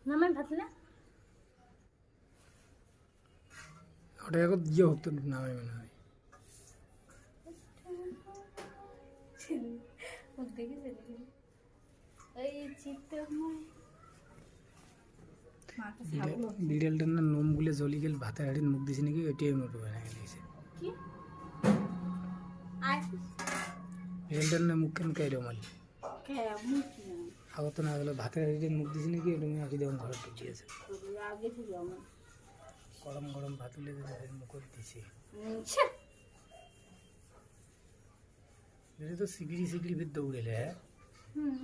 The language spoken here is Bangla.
নামাই ভাত না ওটা এখন ইয়ে হোক তো নামে মনে হয় মুখ দেখেছে এই চিত্তময় বিড়ালটার না নোম গুলে জ্বলি গেল ভাতের হাড়ির মুখ দিছে নাকি ওইটাই মোটো বানা গেছে কি আয় বিড়ালটার না মুখ কেন কাইরো মালি কে মুখ না আগত না গেলে ভাতের হাড়ির মুখ দিছে নাকি এটা আগে দেওয়ান ঘরে ঢুকিয়েছে আগে থেকে আমার গরম গরম ভাত তুলে মুখ দিছে এটা তো সিগড়ি সিগড়ি ভিত দৌড়েলে হ্যাঁ হুম